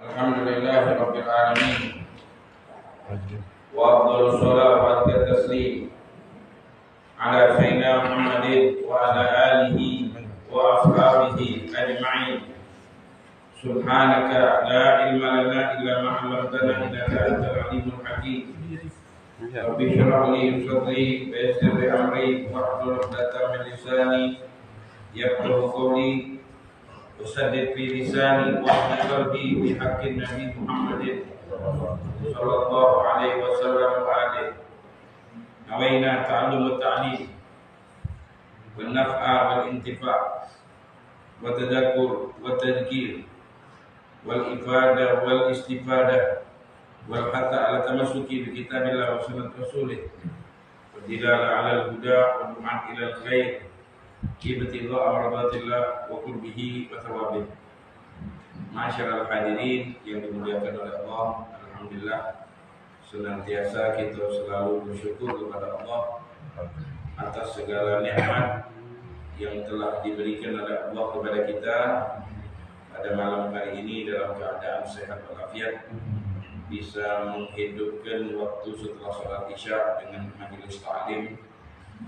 Alhamdulillahi Rabbil Alamin. Wa afdhalus sholati wa atzka taslim ala sayyidina Muhammadin wa ala alihi wa ashabihi ajma'in. Subhanaka la ilma lana illa ma 'allamtana innaka antal alimul hakim. Rabbi shrah li sadri wa yassir li amri wahlul 'uqdatam min lisani yafqahu qawli. Usaddid fi lisani wa ahli qalbi bi haqqin Nabi Muhammadin sallallahu alaihi wasallam wa alihi. Nawaina ta'allum at-ta'lim wal naf'a wal intifa' wa tadhakkur wa tadhkir wal ifada wal istifada wal hatta ala tamassuki bi kitabillah wa sunnat rasulih wa dilala ala al-huda wa du'an ila al-khair ibtigha amradatillah wa qurbihi wa thawabih. Masyarul hadirin yang dimuliakan oleh Allah, alhamdulillah senantiasa kita selalu bersyukur kepada Allah atas segala nikmat yang telah diberikan oleh Allah kepada kita pada malam hari ini dalam keadaan sehat walafiat, bisa menghidupkan waktu setelah sholat isya dengan majelis ta'lim,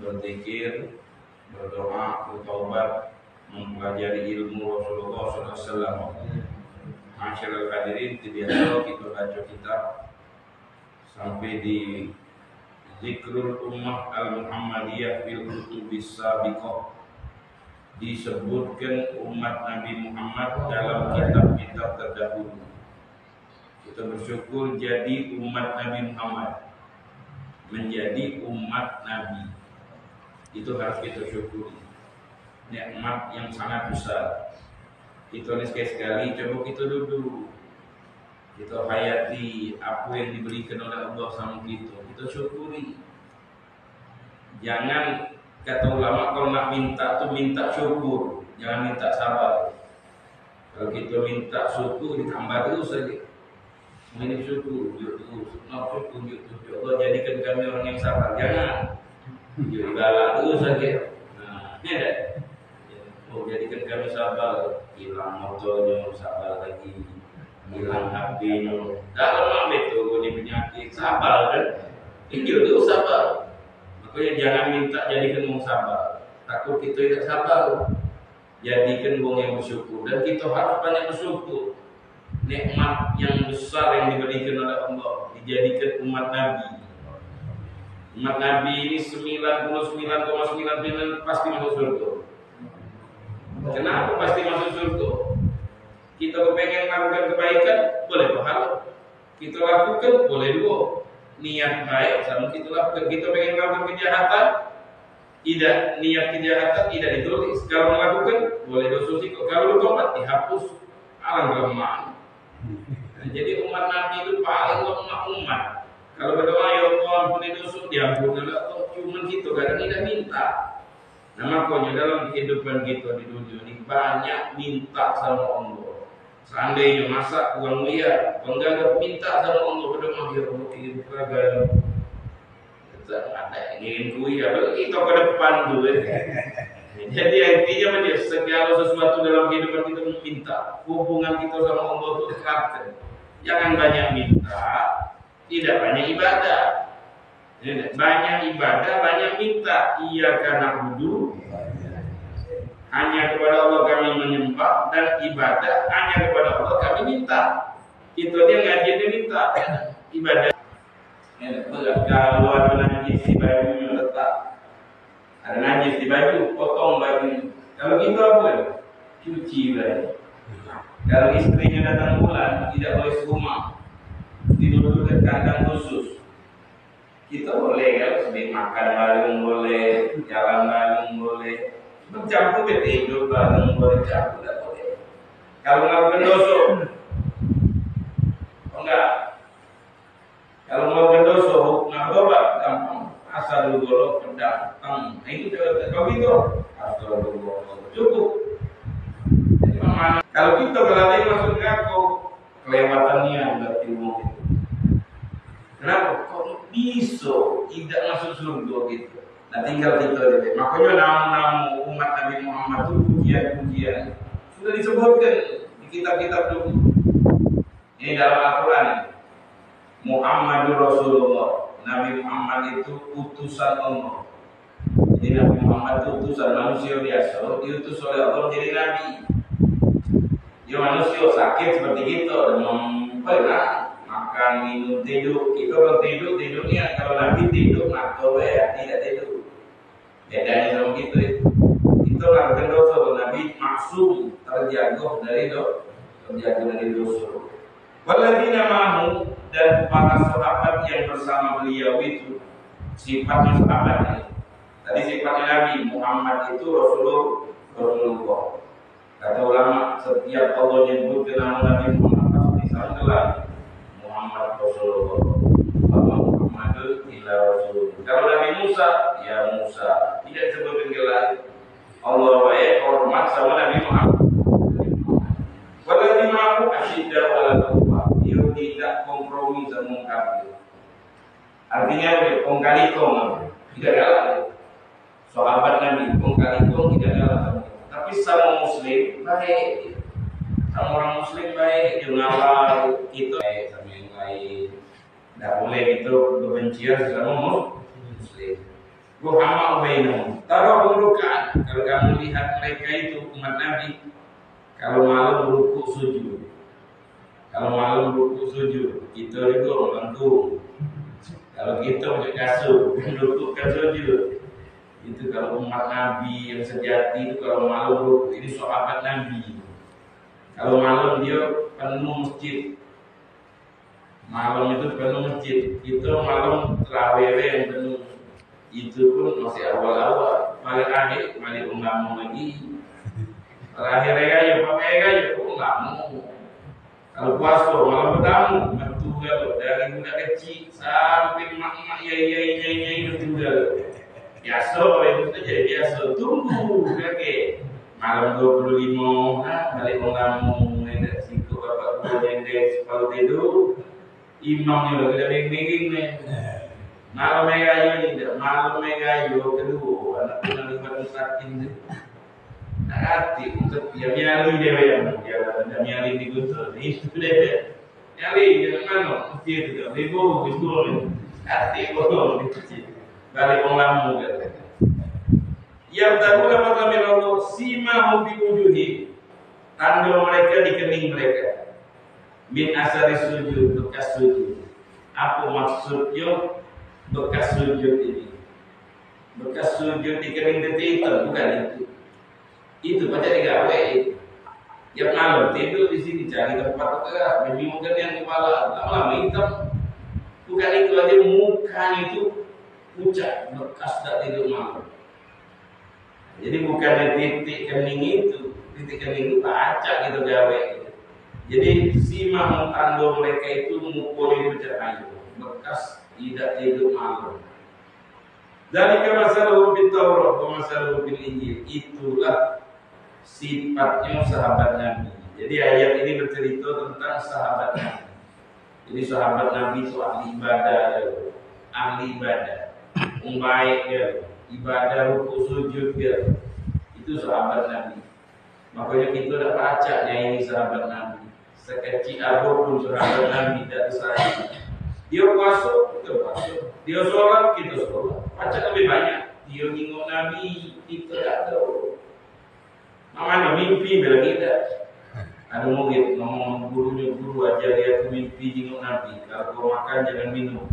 berzikir, berdoa, bertaubat, mempelajari ilmu Rasulullah SAW. Masyarul hadirin, biasa kita baca kitab sampai di Zikrul Ummah Al-Muhammadiyah fil Kutubis Sabiqah, disebutkan umat Nabi Muhammad dalam kitab-kitab terdahulu. Kita bersyukur jadi umat Nabi Muhammad, menjadi umat Nabi. Itu harus kita syukuri, nikmat yang sangat besar. Kita ini sekali-sekali coba kita duduk, kita hayati apa yang diberikan oleh Allah sama kita syukuri. Jangan, kata ulama, kalau nak minta tuh minta syukur, jangan minta sabar. Kalau kita minta syukur ditambah terus saja. Ini syukur, syukur, ya Allah jadikan kami orang yang sabar. Jangan jadi galak terus saja. Nah, ini ada. Oh, jadikan kami sabar. Hilang motornya, sabar lagi. Hilang HP-nya. Dalam ambil tuh ini penyakit, sabar kan? Ini itu sabar. Makanya jangan minta jadikan orang sabar. Takut kita tidak sabar. Jadikan orang yang bersyukur. Dan kita harus banyak bersyukur. Nikmat yang besar yang diberikan oleh Allah, dijadikan umat Nabi. Umat Nabi ini 99,9% pasti masuk surga. Kenapa pasti masuk surga? Kita kepengen melakukan kebaikan, boleh pahala. Kita lakukan, boleh dua. Niat baik sama kita lakukan. Kita pengen melakukan kejahatan, tidak, niat kejahatan tidak ditulis. Kalau melakukan, boleh dosa sikap. Kalau bertobat, dihapus. Alangkah lemah. Nah, jadi umat Nabi itu paling lemah umat. Kalau berdoa, ya Allah ampuni dosa, diampuni oleh Allah. Cuma kita kadang tidak minta. Nah, makanya dalam kehidupan kita di dunia ini banyak minta sama Allah. Seandainya masak uang miliar, bangga minta sama Allah, berdoa, ya Allah kirim kagak. Kita ada ingin kuya, kita ke depan tuh. Jadi intinya macam segala sesuatu dalam kehidupan kita meminta. Hubungan kita sama Allah itu dekatkan. Jangan banyak minta, tidak banyak ibadah. Banyak ibadah, banyak minta. Iya karena wudhu, hanya kepada Allah kami menyembah, dan ibadah hanya kepada Allah kami minta. Itu dia ngaji dia minta ibadah. Kalau ada najis di baju letak, ada najis di baju, potong baju. Kalau gitu apa? Cuci baju. Kalau istrinya datang bulan, tidak boleh serumah, tidur di kandang khusus. Kita boleh ya, sedih makan bareng boleh, jalan bareng boleh, bercampur tidur bareng boleh, campur tidak boleh. Kalau melakukan dosa, oh enggak. Kalau melakukan dosa, hukum bertobat gampang. Asal dulu pedang, nah itu kalau itu, asal dulu cukup. Jadi mana? Kalau kita berlatih masuk neraka, kelewatannya berarti mau. Kenapa? Kok bisa tidak masuk surga gitu? Nah tinggal kita deh. Makanya nama-nama umat Nabi Muhammad itu pujian-pujian sudah disebutkan di kitab-kitab dulu. dalam Al-Quran. Muhammadur Rasulullah. Nabi Muhammad itu utusan Allah. Jadi Nabi Muhammad itu utusan manusia biasa, diutus oleh Allah jadi nabi. Dia manusia sakit seperti kita, demam, makan, minum, tidur. Kita kalau tidurnya kalau nabi tidur, atau tidak tidur. Bedanya sama kita itu. Itu lakukan dosa. Nabi maksum terjaga dari dosa. Waladina mahu dan para sahabat yang bersama beliau itu sifatnya sahabat. Tadi sifatnya Nabi Muhammad itu Rasulullah. Kata ulama, setiap Allah nyebut nama Nabi Muhammad pasti sama Muhammad Rasulullah. Muhammadul ila Rasul. Kalau Nabi Musa, ya Musa. Tidak disebutkan gelar. Allah hormat sama Nabi Muhammad. Waladhi ma'ahu asyidda waladhuwa. Dia tidak kompromi sama kafir. Artinya kong-kali-kong. Tidak galak. Sahabat Nabi kong-kali-kong tidak galak. Tapi sama muslim baik. Sama orang muslim baik. Junawar kita baik sama yang lain. Tidak boleh itu kebencian sama muslim. Muhammad bainahum. Taruh kedudukan. Kalau kamu lihat mereka itu umat Nabi, kalau malam rukuk sujud, kita itu melengkung. Kalau kita punya kasur, rukuk kan sujud. Itu kalau umat Nabi yang sejati itu kalau malam rukuk, ini sahabat Nabi. Kalau malam dia penuh masjid. Malam itu penuh masjid. Kita malam terawih yang penuh. Itu pun masih awal-awal. Balik akhir, balik ngomong lagi. Terakhir aja, pakai aja, nggak mau. Kalau puasa malam bertamu, betul dari budak kecil sampai mak-mak yai betul. Biasa itu saja biasa. Tunggu kakek. Malam 25, balik ngomong, ada situ bapak guru yang kalau tidur, imamnya udah benging nih. Malam megayo kedua, anak anak sakit. Hati untuk dia nyali dia yang nyali di guntur itu dia nyali jangan mana mesti itu ribu hati bolong itu balik penglamu kan yang tahu dapat kami lalu sima hobi wujuhi tanda mereka di kening mereka min asari sujud bekas sujud apa maksudnya bekas sujud ini bekas sujud di kening detik itu bukan itu baca digawe yang malam tidur di sini cari tempat tegak membingungkan yang kepala lama-lama hitam bukan itu aja muka itu pucat bekas tak tidur malam jadi bukan titik kening itu acak gitu gawe jadi simah tanda mereka itu mukul itu cahaya bekas tidak tidur malam dari masalah bil Taurat dan masalah bil Injil itulah sifatnya sahabat Nabi. Jadi ayat ini bercerita tentang sahabat Nabi. Jadi sahabat Nabi itu ahli ibadah, baik ibadah rukuk sujud itu sahabat Nabi. Makanya kita dah baca ini sahabat Nabi. Sekecil apapun sahabat Nabi dari saya. Dia puasa, kita puasa. Dia sholat, kita sholat. Baca lebih banyak. Dia tengok Nabi, kita tak tahu. Mana mimpi bila kita ada murid ngomong guru ajar dia ke mimpi tengok Nabi. Kalau kau makan jangan minum.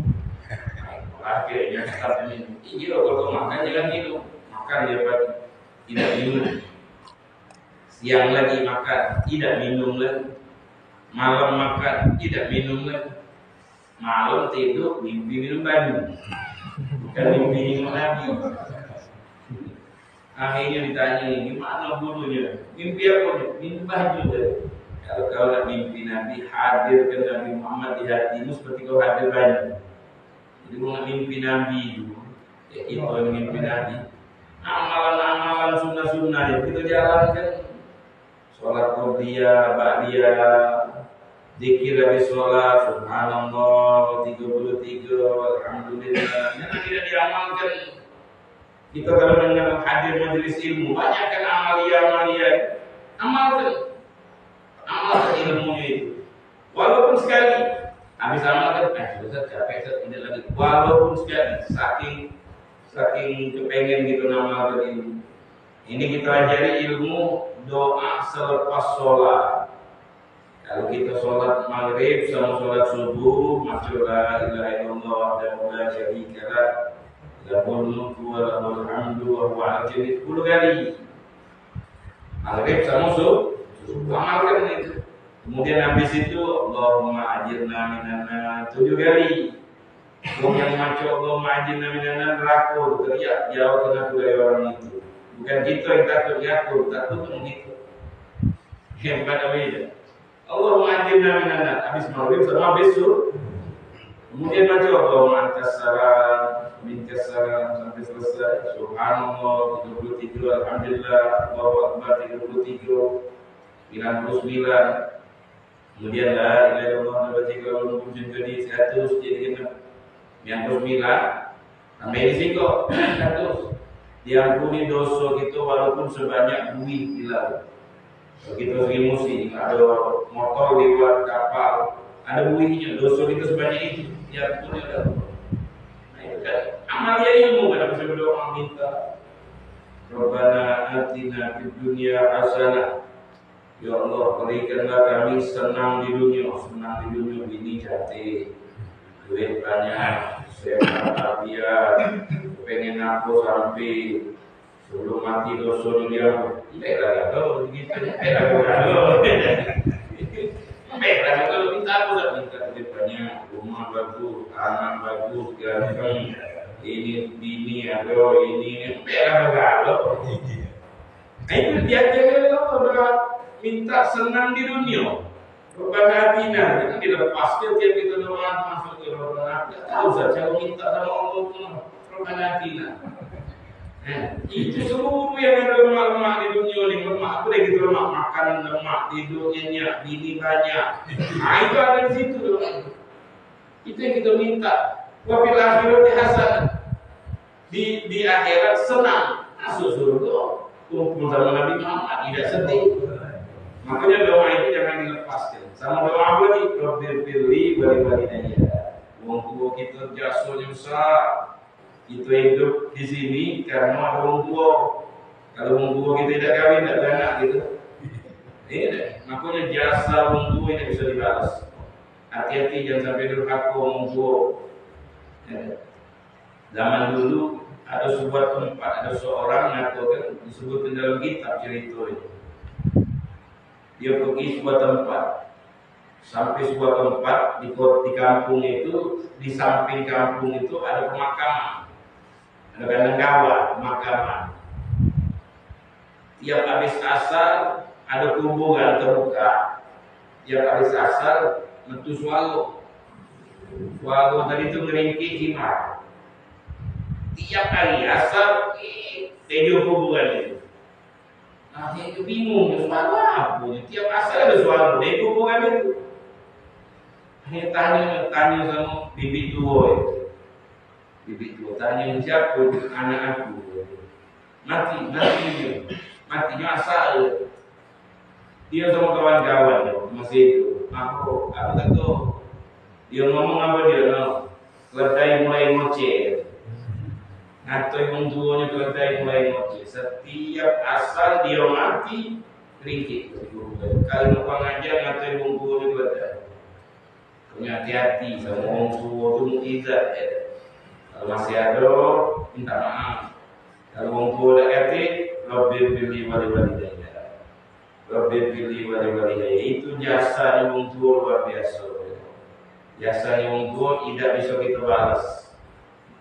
Akhirnya start minum. Iya kalau kau makan jangan minum. Makan dia pagi tidak minum. Siang lagi makan tidak minum lagi. Malam makan tidak minum lagi. Malam tidur mimpi minum banyu. Bukan mimpi tengok Nabi. Akhirnya ditanya, gimana gurunya? Mimpi apa? Mimpi baju. Kalau kau nak mimpi Nabi, hadirkan Nabi Muhammad di hatimu seperti kau hadir banyak. Jadi kau nak mimpi Nabi itu yang mimpi Nabi. Amalan-amalan sunnah-sunnah yang kita jalankan. Sholat qardiyah, ba'diyah, zikir habis sholat, subhanallah, 33, alhamdulillah. Yang tidak diamalkan. Kita kalau mendengar hadir majelis ilmu, banyak kan amalia, amalkan ilmunya itu. Walaupun sekali Habis amal kan, sudah capek, tidak lagi. Walaupun sekali, saking kepengen gitu ngamalkan ilmu. Ini kita ajari ilmu doa selepas sholat. Kalau kita sholat maghrib sama sholat subuh, maca la ilaha illallah wa la syarika lah, lahul mulku wa lahul hamdu wa huwa ala kulli syai'in 10 kali. Maghrib sama subuh, amalkan itu. Kemudian habis itu Allahumma ajirna minan 7 kali. Kemudian maca Allahumma ajirna minan neraka, teriak jauhkan aku dari orang itu. Bukan kita yang takut takut begitu. Hebat apa itu? Allahumma ajirna minan nar. Habis maghrib sama habis subuh. Kemudian baca Allahumma antas salam, minkas salam sampai selesai. Subhanallah 33, alhamdulillah, Allahu akbar 33, 99. Kemudian la ilaha illallah wa la ilaha 100 jadi 99. Sampai di situ 100. Diampuni dosa kita walaupun sebanyak buih di laut. Kalau kita sering musim, ada motor lewat kapal, ada buihnya, dosa kita sebanyak itu, diampuni oleh Allah. Nah itu kan amalia ilmu kan, bisa berdoa minta Rabbana atina fid dunya hasanah. Ya Allah, berikanlah kami senang di dunia ini jati, duit banyak, sehat afiat, pengen aku sampai sebelum mati dosa dia, tidak kalau begitu, kalau minta aku tak minta duit banyak, rumah bagus, anak bagus, ganteng, ini bini ada ini, kalau itu dia kalau minta senang di dunia. Rabbana atina, jangan dilepas tiap kita doa masuk ke Rabbana. Tidak tahu saja minta sama Allah itu Rabbana atina. Itu seluruh yang ada lemak-lemak di dunia ini, lemak apa lagi gitu, lemak makanan lemak, tidurnya bini banyak. Nah itu ada di situ loh. Itu yang kita minta. Wa fil akhirati hasanah. Di akhirat senang, masuk surga. Kumpul sama Nabi Muhammad, tidak sedih. Makanya doa itu jangan dilepaskan. Sama doa apa nih? Rabbil firli wa liwalidayya. Wong tua kita jasanya besar. Kita hidup di sini karena ada wong tua. Kalau wong tua kita tidak kawin, tidak ada anak gitu. Ini makanya jasa wong tua ini bisa dibalas. Hati-hati jangan sampai durhaka wong tua. Zaman dulu ada sebuah tempat, ada seorang mengatakan disebutkan dalam kitab cerita itu. Dia pergi sebuah tempat, sampai sebuah tempat di kampung itu, di samping kampung itu ada pemakaman, ada kandang gawat, pemakaman. Tiap habis asar ada kuburan terbuka. Tiap habis asar metu swallow tadi itu ngeringkik himar. Tiap hari asar tejo kuburan itu. Nah, dia itu bingung, suara apa? Tiap asal ada suara, dia kuburan itu. Dia tanya sama bibi tua itu. Bibi tua tanya siapa? Anak aku. Matinya asal. Dia sama kawan-kawan masih itu. Aku tak tahu. Dia ngomong apa dia? Keledai mulai ngoceh. Ngatoi wong tuanya keledai mulai ngoceh. Setiap asal dia mati ringkik. Kalau mau ngajar ngatoi wong tuanya keledai. Punya hati-hati sama wong tua itu mukjizat. Kalau masih ada minta maaf. Kalau wong tua udah hati, Rabbil firli wa liwalidayya. Rabbil firli wa liwalidayya. Itu jasa wong tua luar biasa. Jasanya wong tua tidak bisa kita balas.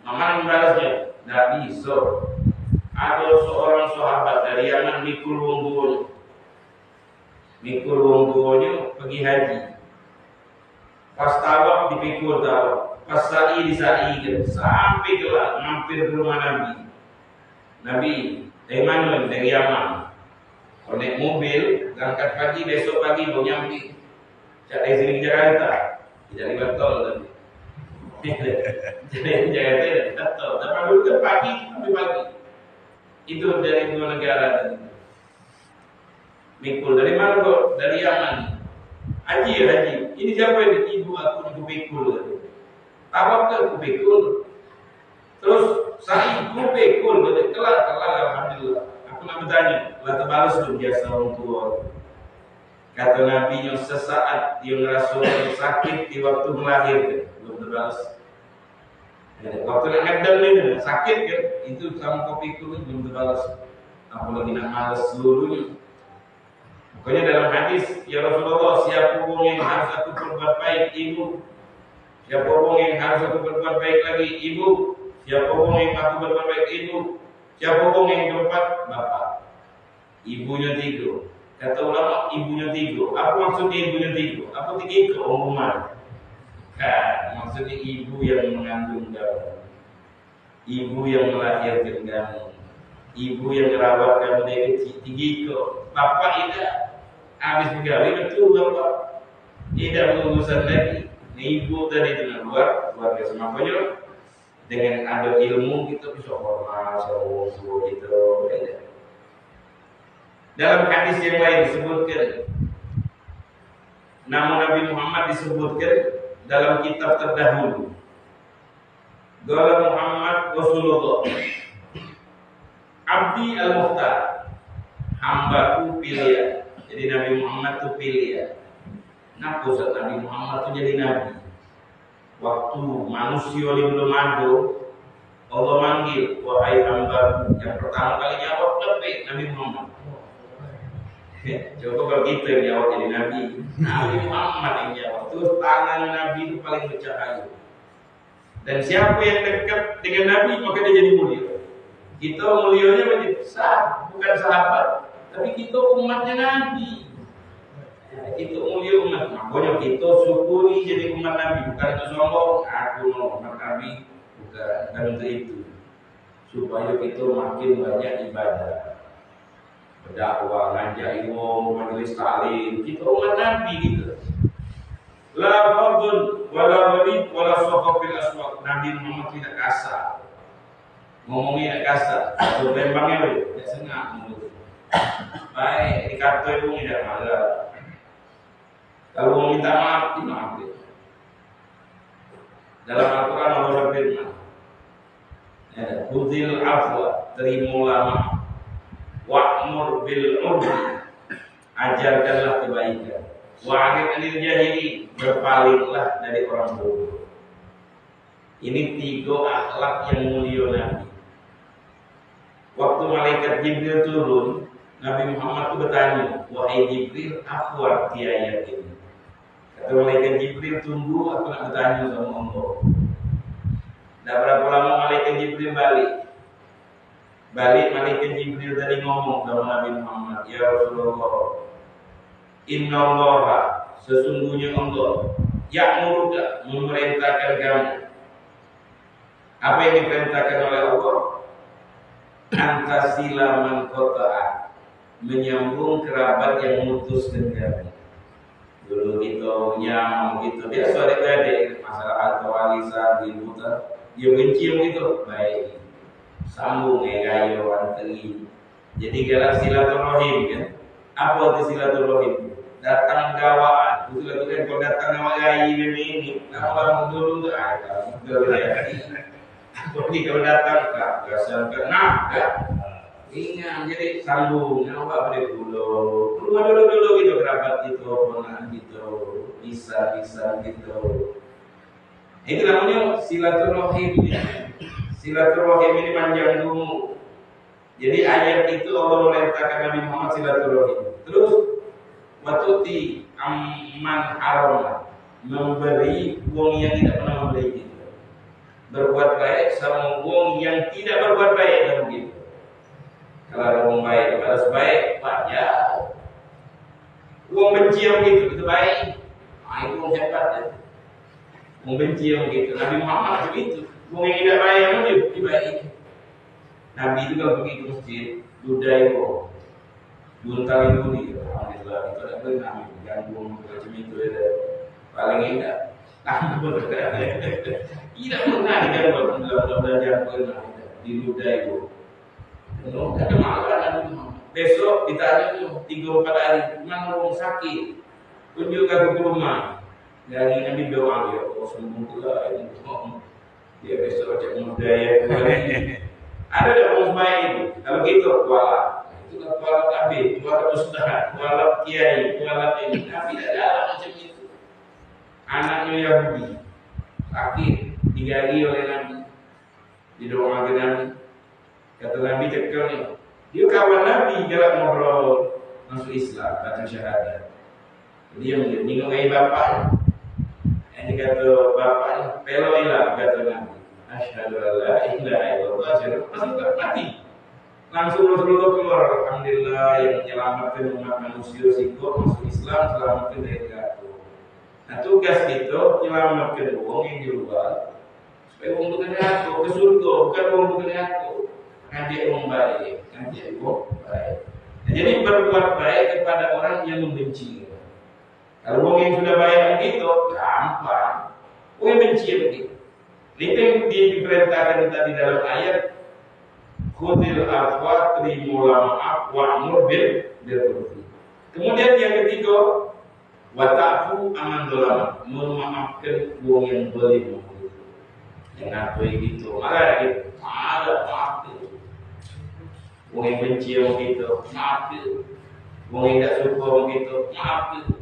Mana membalasnya? Tidak bisa. Ada seorang sahabat dari Yaman mikul wong tuanya pergi haji. Pas tawaf dipikul tawaf, pas sa'i disaikan sampai kelar mampir ke rumah Nabi. Nabi dari mana? Dari Yaman. Kalau naik mobil berangkat pagi, besok pagi mau nyampe. Dari sini ke Jakarta, tidak lewat tol tadi. Jadi Jakarta tidak tahu. Tapi dulu kan pagi sampai pagi. Itu dari dua negara tadi. Mikul dari mana kok? Dari Yaman. Haji. Ini siapa ini? Ibu aku di kupikul. Apa ke kupikul? Terus saya kupikul, kelar alhamdulillah. Aku nak bertanya, lah terbalas tu biasa orang tua. Kata Nabi yang sesaat dia merasa sakit di waktu melahirkan, belum terbalas. Waktu nak ngadam ni sakit kan, itu sama kupikul belum terbalas. Apalagi nak malas seluruhnya. Pokoknya dalam hadis, ya Rasulullah, siapa orang yang harus aku berbuat baik, ibu. Siapa orang yang harus aku berbuat baik lagi, ibu. Siapa orang yang aku berbuat baik, ibu. Siapa orang yang keempat, bapak. Ibunya 3. Kata ulama, ibunya 3. Apa maksudnya ibunya 3? Apa 3 keumuman? Kan, maksudnya ibu yang mengandung kamu, ibu yang melahirkan kamu, ibu yang merawat kamu dari kecil. 3 bapak tidak. Habis pegawai betul bapak tidak berurusan lagi. Ibu tadi dengan keluarga semuanya dengan ada ilmu kita bisa hormat semua gitu. Dalam hadis yang lain disebutkan nama Nabi Muhammad disebutkan dalam kitab terdahulu. Qala Muhammad Rasulullah Abdi al-Mukhtar, hambaku pilihan. Jadi Nabi Muhammad itu pilihan. Kenapa Ustaz Nabi Muhammad itu jadi Nabi? Waktu manusia belum ada, Allah manggil, wahai hambaku. Yang pertama kali jawab lebih Nabi Muhammad. Coba kalau kita yang jawab jadi Nabi, Nabi Muhammad yang jawab. Terus tangan Nabi itu paling bercahaya. Dan siapa yang dekat dengan Nabi maka dia jadi mulia. Kita mulianya menjadi besar, bukan sahabat, tapi kita umatnya Nabi. Kita mulia umat. Makanya kita syukuri jadi umat Nabi, bukan untuk sombong. Aku mau umat Nabi, bukan untuk itu. Supaya kita makin banyak ibadah, berdakwah, ngajak ilmu, majelis taklim. Kita umat Nabi gitu. La fardun wala walid wala sohofil aswaq. Nabi Muhammad tidak kasar. Ngomongnya tidak kasar. Tembangnya tidak sengaja ngomong. Baik, dikata itu tidak malah. Kalau mau minta maaf, dimaafkan. Dalam Al-Quran Allah berfirman, "Khudhil afwa", terimalah maaf. "Wa'mur bil 'urfi", ajarkanlah kebaikan. "Wa'rid 'anil jahilin", berpalinglah dari orang bodoh. Ini 3 akhlak yang mulia Nabi. Waktu malaikat Jibril turun, Nabi Muhammad itu bertanya, "Wahai Jibril, apa arti ayat ini?" Kata malaikat Jibril, "Tunggu, aku nak bertanya sama Allah." Dah berapa lama malaikat Jibril balik malaikat Jibril tadi ngomong sama Nabi Muhammad, "Ya Rasulullah, Inna Allah, sesungguhnya Allah, ya'muruka, memerintahkan kamu." Apa yang diperintahkan oleh Allah? Antasila man qata'a, menyambung kerabat yang memutuskan kamu. Dulu kita nyam gitu, biasa adik-adik masalah atau walisan di muter, dia benci gitu, baik sambung gayo antri. Jadi galak silaturahim kan? Apa itu silaturahim? Datang gawaan, betul kan kalau datang nama gai ini, nama dulu tu ada, betul ya. Tapi kalau datang tak, asal kena kan? Ingat, jadi sambung, apa boleh dulu gitu, kerabat gitu, ponakan gitu, bisa gitu. Itu namanya silaturahim. Silaturahim ini panjang dulu. Jadi ayat itu Allah merintahkan Nabi Muhammad silaturahim. Terus waktu di amman haram, memberi uang yang tidak pernah memberi gitu. Berbuat baik sama uang yang tidak berbuat baik dan begitu. Kalau ada uang baik, harus baik, wajar. Uang benci yang begitu, itu baik. Itu uang hebat ya. Uang benci yang begitu. Nabi Muhammad begitu. Uang yang tidak baik yang begitu, dibaik. Nabi itu kalau pergi ke masjid, dudai uang. Buntali dulu gitu. Alhamdulillah, itu ada benar. Gangguan macam itu ya. Paling indah. Tidak pernah digangguan. Mudah-mudahan pernah diludai uang. Ada masalah. Besok ditanya tuh 3-4 hari, mana orang sakit? kunjung ke rumah. Dari Nabi doa ya, oh sembunglah ini. Dia besok cek muda ya. Ada orang baik itu. Kalau gitu kuala. Itu kuala Nabi, kuala ustaz, kuala kiai, kuala ini. Tapi tidak ada macam itu. Anaknya Yahudi sakit digali oleh Nabi. Didoakan Nabi. Kata Nabi cekal ni. Dia kawan Nabi jalan ngobrol masuk Islam, baca syahadat. Dia menyinggung bapak. Yang kata bapaknya, peloilah kata Nabi. Asyhadu an la ilaha illallah, masih tak mati. Langsung Rasulullah keluar, alhamdulillah yang menyelamatkan umat manusia sikap masuk Islam, selamatkan dari kafir. Nah tugas kita menyelamatkan orang yang di luar supaya orang bukan jatuh ke surga, bukan orang bukan jatuh. Ngajak orang baik, ngajak orang baik. Nah, jadi berbuat baik kepada orang yang membenci. Kalau orang yang sudah baik begitu, gampang. Orang yang benci begitu. Itu yang diperintahkan tadi dalam ayat khudil afwa, terimalah maaf, wa'mur bil urfi. Kemudian yang ketiga, wa ta'fu aman dolam, memaafkan orang yang boleh menghina. Jangan begitu, marah gitu, maaf itu. Orang yang benci begitu, maaf itu. Orang yang tidak suka begitu, maaf itu.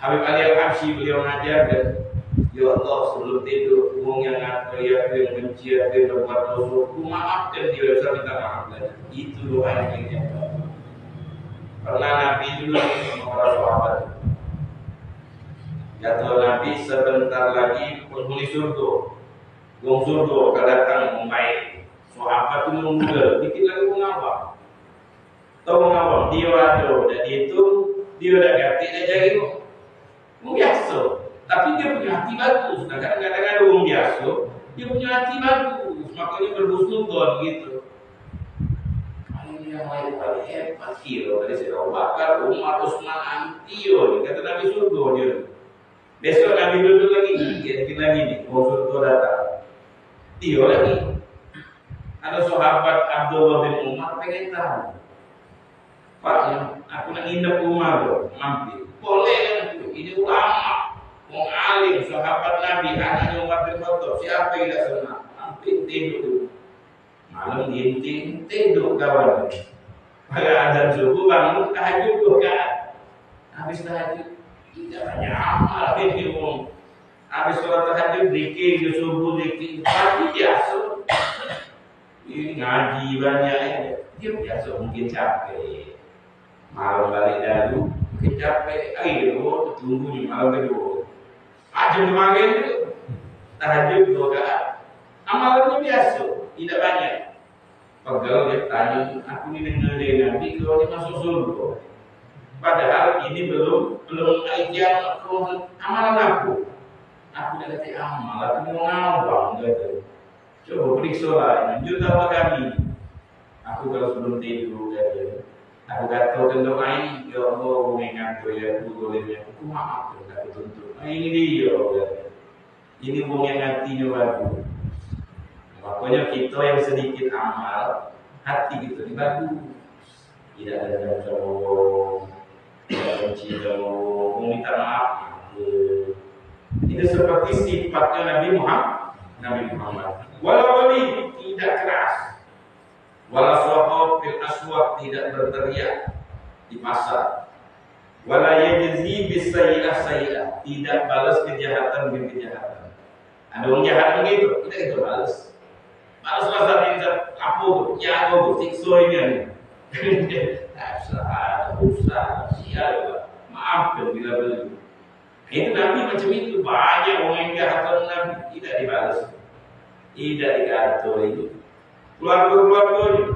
Habib Ali Al-Habsyi beliau mengajarkan, ya Allah sebelum tidur, orang yang ngaku ya yang benci ya yang berbuat dosa, aku maafkan dia, saya minta maaf lagi. Itu doa yang kita. Pernah Nabi dulu sama para sahabat. Kata Nabi sebentar lagi penghuni surga, wong surga akan datang membaik. Sahabat itu menunggu, dikit lagi mengawal. Tahu mengawal, dia ada, dan itu dia udah ganti dia jadi orang biasa. Tapi dia punya hati bagus. Nah, kadang-kadang ada orang biasa, dia punya hati bagus, makanya berhusnuzon gitu. Kalau yang lain paling hebat kira, tadi saya Abu Bakar, Umar, Utsman, Antio, kata Nabi surga dia. Besok Nabi duduk lagi, dia bikin lagi nih, orang surga datang. Dia lagi. Ada sahabat Abdullah bin Umar pengen tahu. Pak, aku nak nginep rumah loh, mampir. Boleh kan? Ini ulama. Orang alim, sahabat Nabi, anaknya Umar bin Khattab, siapa yang tidak senang? Hampir tidur dulu. Malam dia tidur kawan. Pada azan subuh bangun tahajud bukan. Habis tahajud tidak banyak amal ini orang. Habis sholat tahajud zikir, subuh zikir, pagi biasa. Ini ngaji banyak aja. Dia biasa mungkin capek. Malam balik dulu, mungkin capek. Ayo tunggu di malam kedua. Aja kemarin itu tahajud 2 rakaat. Amalannya biasa, tidak banyak. Pegel dia tanya, aku ini dengar dari Nabi kalau dia masuk surga. Padahal ini belum kiamat. Amalan aku dah kata amal, aku mau ngawang kata. Coba periksa lah, lanjut sama kami. Aku kalau sebelum tidur kata, aku katakan doa ini, ya Allah mengingatku ya, aku boleh aku maaf. Tuntut. Nah, ini dia, ini wong yang hatinya bagus. Makanya kita yang sedikit amal, hati kita ini bagus. Tidak ada sombong, tidak benci sombong, minta maaf. Itu seperti sifatnya Nabi Muhammad. Walau tidak keras, walau sohob fil aswaq, tidak berteriak di pasar. Wala yajzi bisayyi'ah sayyi'ah, tidak balas kejahatan dengan kejahatan. Ada orang jahat begitu, tidak itu balas. Balas pasal ini apa ya aku siksa ini. Usah, siapa? Maafkan bila beli. Itu Nabi macam itu, banyak orang yang jahat sama Nabi tidak dibalas, tidak dikatur itu. Keluarga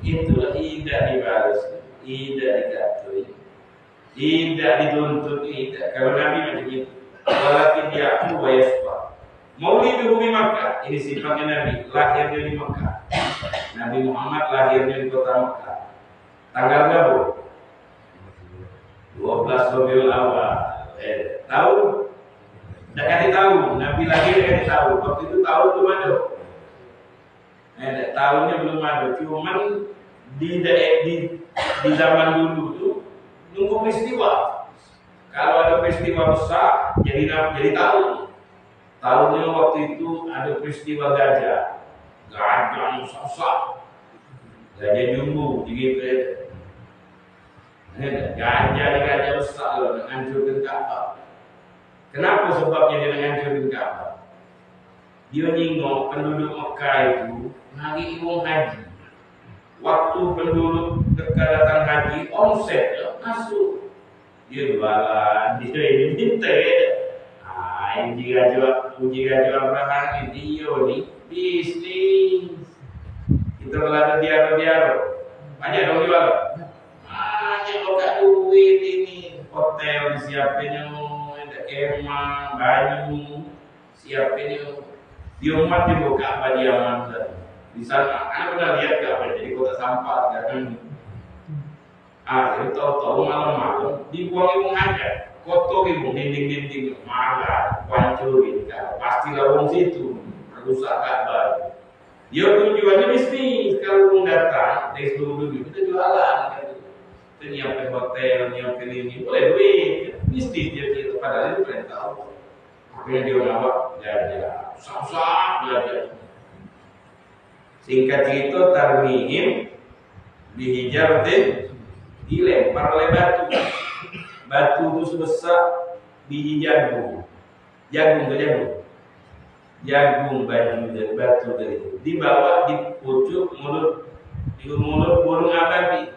itulah tidak dibalas, tidak dikatur itu. Tidak dituntut, tidak. Kalau Nabi macam itu, walakin ya'fu wa yasfa. Mauliduhu di Makkah, ini sifatnya Nabi, lahirnya di Makkah. Nabi Muhammad lahirnya di kota Makkah. Tanggal berapa? 12 Rabiul Awal. Tahu? Dah kasih tahu, Nabi lahir kasih tahu. Waktu itu tahun belum ada. Tahunnya belum ada. Cuman di zaman dulu itu nunggu peristiwa. Kalau ada peristiwa besar, jadi tahun. Tahunnya waktu itu ada peristiwa gajah besar, gajah jumbo, gitu. Gajah besar loh, menghancurkan Ka'bah. Kenapa sebabnya dia menghancurkan Ka'bah? Dia nyingok penduduk Mekah itu lagi uang haji. Waktu penduduk dekat datang haji, omset masuk. Dia jualan, dia ini minta. Uji gajah Abraham ini bisnis. Kita belanja diaro. Banyak dong jual. Banyak buka duit ini. Hotel disiapin ada kemah, baju siapin di umat juga Ka'bah di Yaman di sana. Kan pernah lihat Ka'bah jadi kota sampah kan. Itu tahu-tahu malam-malam dibuang aja. Kotor ibu dinding marah, hancurin kan. Pasti lawang situ rusak Ka'bah. Dia tujuannya bisnis. Kalau orang datang dari seluruh dunia kita jualan kan. Kita nyiapin hotel, nyiapin ini, boleh duit. Bisnis dia gitu. Padahal itu kalian tahu. Makanya dia ngawak jalan, susah belajar. Singkat cerita tarmihim bihijartin dilempar oleh batu. Batu itu sebesar biji jagung. Jagung baju dari batu dari itu. Dibawa di pucuk mulut burung ababil.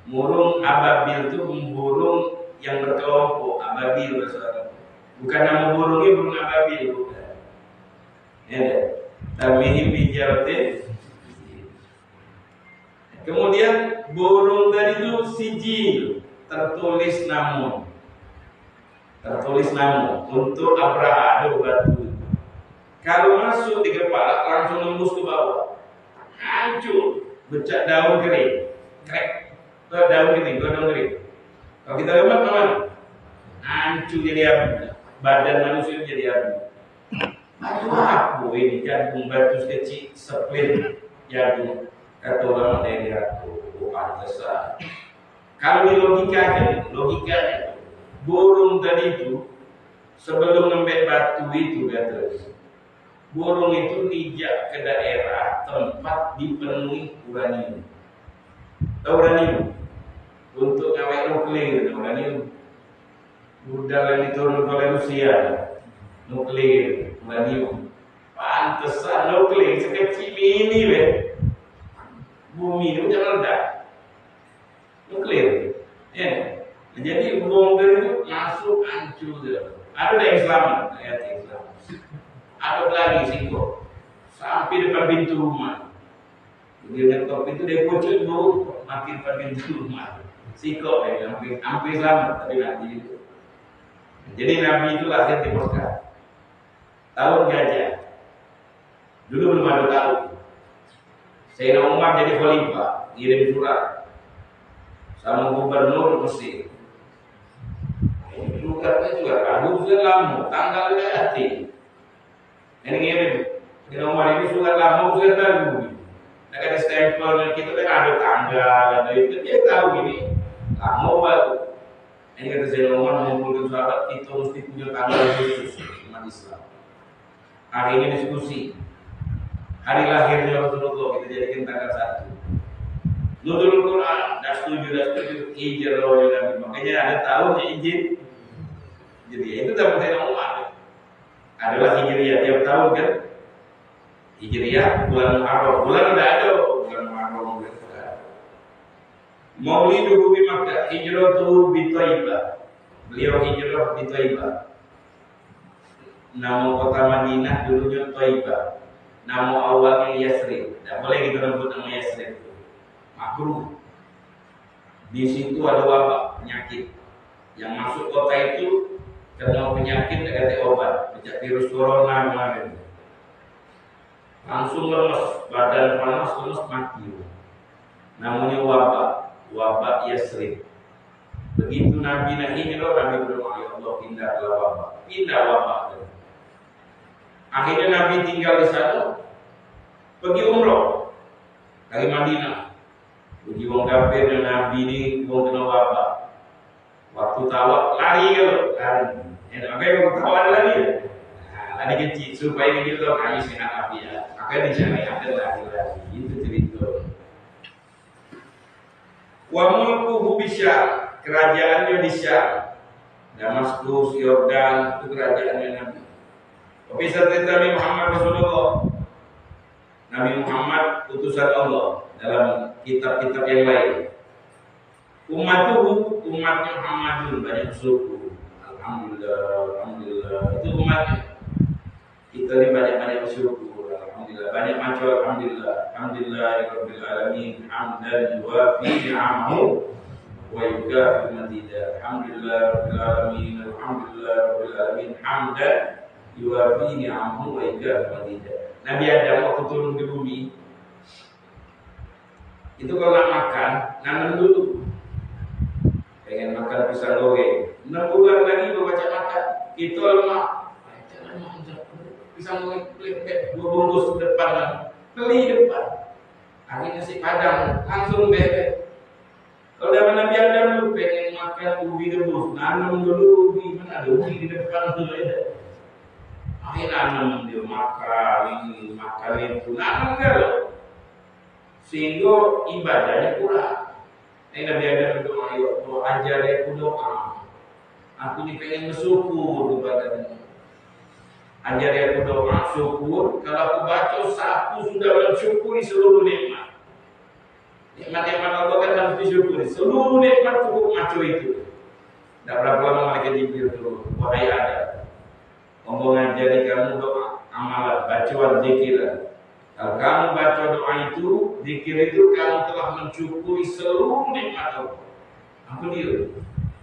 Burung ababil itu burung yang berkelompok. Ababil bahasa Arab. Bukan nama burungnya burung ababil, bukan. Ya, tamihim bijaratin. Kemudian burung tadi itu sijil, tertulis namun untuk Abraha ada batu. Kalau masuk di kepala langsung nembus ke bawah, hancur, becak daun kering, daun kering. Kalau kita lewat kawan, hancur jadi api. Badan manusia jadi api. Aduh apa ini jagung batu kecil seplin jagung kata orang dari aku pantesan. Kalau di logikanya burung tadi itu sebelum nembek batu itu kata burung itu nijak ke daerah tempat dipenuhi uranium. Tahu uranium? Untuk ngawet nuklir uranium. Budal yang diturunkan oleh Rusia, nuklir, uranium. Pantesan nuklir sekecil ini, bumi itu jangan ledak. Nuklir, ya. Jadi bongkar itu masuk hancur. Ada yang selamat, Islam. Ada lagi singkong sampai depan pintu rumah. Dia ngetop itu dia pucuk dulu, mati depan pintu rumah. Singkong, hampir selamat, tapi nanti itu. Jadi Nabi itu lahir di Mekah tahun gajah. Dulu belum ada tahun. Sayyidina Umar jadi khalifah, kirim surat sama gubernur Mesir. Suratnya juga ragu sudah lama, tanggal hati. Ini ngirim. Sayyidina Umar ini surat lama sudah ragu. Ada stempel kita kan ada tanggal, ada itu dia tahu ini lama baru. Ini kata Sayyidina Umar mengumpulkan sahabat, kita mesti punya tanggal khusus umat Islam. Hari ini diskusi. Hari lahirnya Rasulullah kita jadikan tanggal 1. Nuzulul Quran, dah setuju hijrah Nabi. Makanya ada tahunnya izin. Jadi itu dapat Sayyidina Umar. Adalah hijriah tiap tahun kan. Hijriah bulan Muharram. Bulan udah ada, bulan Muharram. Mauliduhu bi Makkah, hijratuhu bi Thaibah. Beliau hijrah di Thaibah. Nama kota Madinah dulunya Thaibah. Nama awalnya Yasrib. Tidak boleh kita sebut nama Yasrib. Makruh. Di situ ada wabak penyakit. Yang masuk kota itu kena penyakit tidak ada obat. Sejak virus corona kemarin. Langsung lemes, badan panas, lemes mati. Namanya wabak Yasrib. Begitu Nabi hijrah, Nabi berdoa, ya Allah pindah wabak. Akhirnya Nabi tinggal di sana, pergi umroh dari Madinah. Bagi orang kafir dan Nabi ini orang kena wabak. Waktu tawaf lari kalau lari. Makanya waktu tawaf lari ya. Nah, lari kecil supaya kecil tahu kami sehat afiat. Makanya dicari ada lari-lari. Itu cerita. Wa mulkuhu bisyam, kerajaannya di Syam. Damaskus, Yordan, itu kerajaannya Nabi. Tapi serta Nabi Muhammad Rasulullah, Nabi Muhammad utusan Allah dalam kitab-kitab yang lain. Umatnya Muhammadun banyak bersyukur. Alhamdulillah, alhamdulillah. Itu umatnya. Kita ini banyak-banyak bersyukur. Alhamdulillah. Banyak macam alhamdulillah. Alhamdulillahirabbil alamin. Hamdan yuwafi ni'amahu wa yukafi mazidah. Alhamdulillahirabbil alamin. Alhamdulillahirabbil alamin. Hamdan yuwafi ni'amahu wa yukafi mazidah. Nabi Adam waktu turun ke bumi itu kalau nak makan, nanam dulu. Pengen makan pisang goreng, 6 bulan lagi baru baca makan. Kita lemah, pisang goreng dua bungkus depan, beli depan. Akhirnya nasi padang langsung bebek. Kalau zaman Nabi Adam dulu pengen makan ubi rebus, nanam dulu ubi, mana ada ubi di depan dulu ya. Akhirnya nanam dia makan ini, makan itu, nanam enggak. Sehingga ibadahnya kurang. Ini Nabi Adam berdoa, ya Allah ajar aku doa. Aku ini pengen bersyukur kepada-Mu. Ajar aku doa, syukur. Kalau aku baca, aku sudah mensyukuri seluruh nikmat. Nikmat-nikmat Allah kan harus disyukuri. Seluruh nikmat cukup maco itu. Tidak berapa lama malaikat Jibril turun. Wahai Adam, Allah ngajari kamu doa, amalan, bacaan, zikiran. Kalau kamu baca doa itu, zikir itu, kamu telah mensyukuri seluruh nikmat Allah. Apa dia?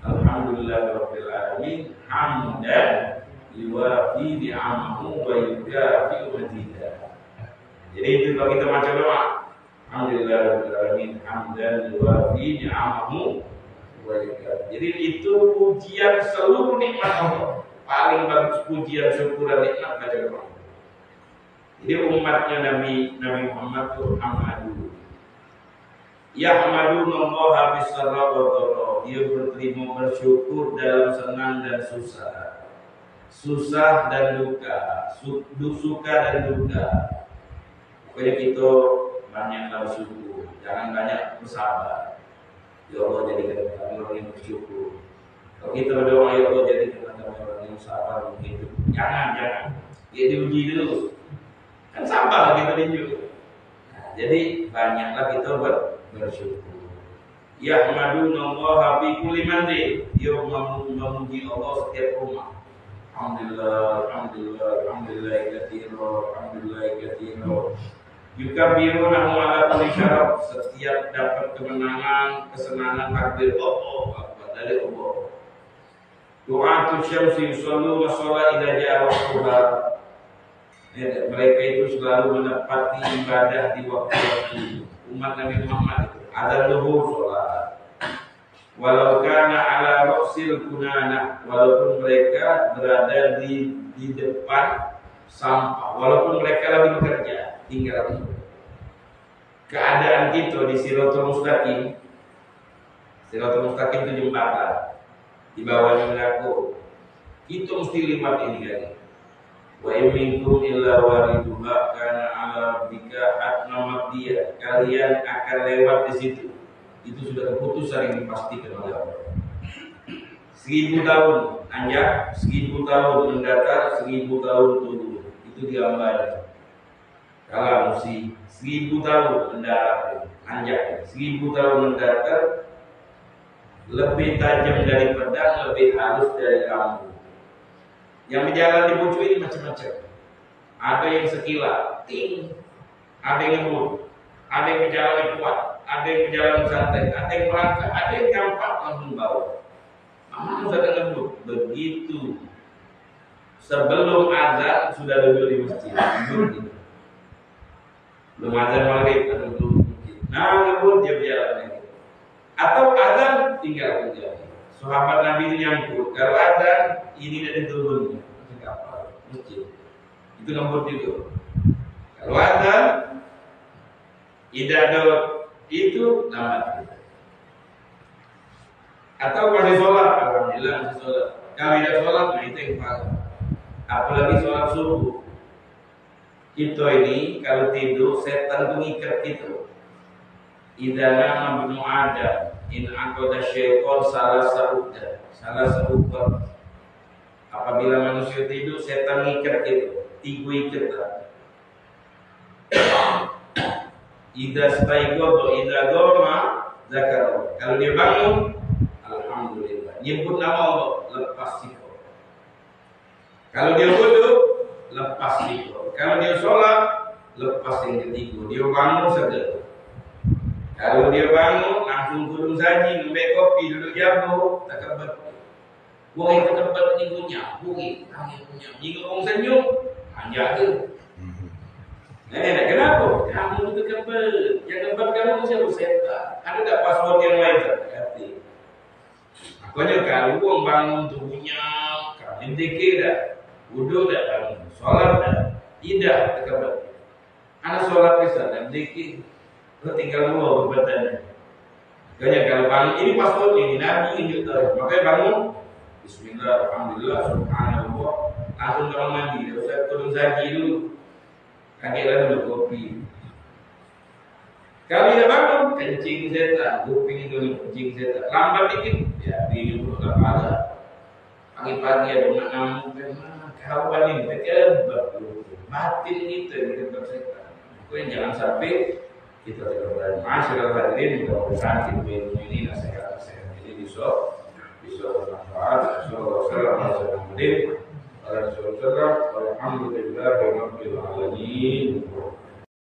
Alhamdulillahirabbil alamin, hamdan yuwafi ni'amahu wa yukafi mazidah. Jadi itu kalau kita baca doa, alhamdulillahirabbil alamin, hamdan yuwafi ni'amahu wa yukafi. Jadi itu pujian seluruh nikmat Allah. Paling bagus pujian syukuran nikmat baca doa. Jadi umatnya Nabi Muhammad itu Ahmadu. Yahmadun Allah bisarra wa dharra. Dia berterima bersyukur dalam senang dan susah. Susah dan duka, suka dan duka. Pokoknya kita banyaklah bersyukur, jangan banyak bersabar. Ya Allah jadikan kami orang yang bersyukur. Kalau kita berdoa ya Allah jadikan kami orang yang sabar begitu. Jangan. Dia diuji dulu. Kan sabar kita diuji. Nah, jadi banyaklah kita bersyukur. Yahmadun Allah bi kulli mandin. Dia memuji Allah setiap rumah. Alhamdulillah katsira. Yukabirunahu ala kulli syaraf. Setiap dapat kemenangan, kesenangan takbir Allah dari Allah. Du'atu syamsi yusallu wa sholat idza ja'a waqtuha. Mereka itu selalu menepati ibadah di waktu-waktu. Umat Nabi Muhammad itu ada zuhur sholat. Walau kana ala ra'sil kunana, walaupun mereka berada di depan sampah, walaupun mereka lagi bekerja, tinggal itu. Keadaan kita di Siratul Mustaqim. Siratul Mustaqim itu jembatan. Di bawahnya neraka. Kita mesti lewat ini kan. Wa in minkum illa wariduha kana 'ala rabbika hatman maqdiya. Kalian akan lewat di situ. Itu sudah keputusan yang dipastikan oleh Allah. 1000 tahun nanjak, 1000 tahun mendatar, 1000 tahun turun. Itu digambar. Kalau mesti 1000 tahun mendatar, nanjak, 1000 tahun mendatar, lebih tajam dari pedang, lebih halus dari rambu. Yang berjalan di pucuk ini macam-macam. Ada yang sekila, ting. Ada yang lembut, ada yang berjalan kuat, ada yang berjalan santai, ada yang merangkak, ada yang campak langsung bawah. Mana sudah lembut? Begitu. Sebelum azan sudah duduk di masjid. Belum azan maghrib kan duduk. Nah, lembut dia berjalan lagi. Atau azan tinggal berjalan. Sahabat Nabi itu nyangkut. Kalau azan ini dari turun ke kapal masjid. Itu lembut juga. Kalau azan tidak ada itu lambat. Atau masih sholat, alhamdulillah masih sholat. Kalau tidak sholat, nah itu yang paling. Apalagi sholat subuh. Kita ini kalau tidur setan tuh ngikat kita. Idza nama ibnu Adam in aqada syaitan salah sahukar. Apabila manusia tidur setan ngikat kita, tiga ikat. Idza staiqadha idza qama zakar. Kalau dia bangun, alhamdulillah, nyebut nama Allah, lepas sikap. Kalau dia duduk, lepas sikap. Kalau dia sholat, lepas yang ketiga. Dia bangun segera. Kalau dia bangun, langsung turun saji, ngambil kopi, duduk jago, takabbat. Wong yang takabbat ni punya, bunyi, tangan punya. Jika orang senyum, hanya ke. Kenapa? Kamu takabbat. Yang takabbat kamu siapa setan? Ada tak password yang lain tak? Kata. Makanya kalau orang bangun tubuhnya, kamu dikir dah, duduk dah bangun, solat dah, tidak takabbat. Anak solat kesal dan dikir. Lo tinggal dua perbuatannya. Makanya kalau bangun ini password ini Nabi ini juga. Makanya bangun Bismillah, alhamdulillah, subhanallah. Langsung orang mandi. Usah turun saji dulu. Kagetan dulu kopi. Kalau dia bangun kencing setan, kuping itu kencing setan. Lambat dikit, ya ini dulu kepala. Pagi-pagi ada nak ngamuk kan? Kawan ini terkebab dulu. Batin kita ini terkebab setan. Kau jangan sampai kita tidak berani. Masyarakat hadirin mudah-mudahan ilmu ini nasihat jadi bisa bermanfaat. Assalamualaikum warahmatullahi wabarakatuh. Alhamdulillah.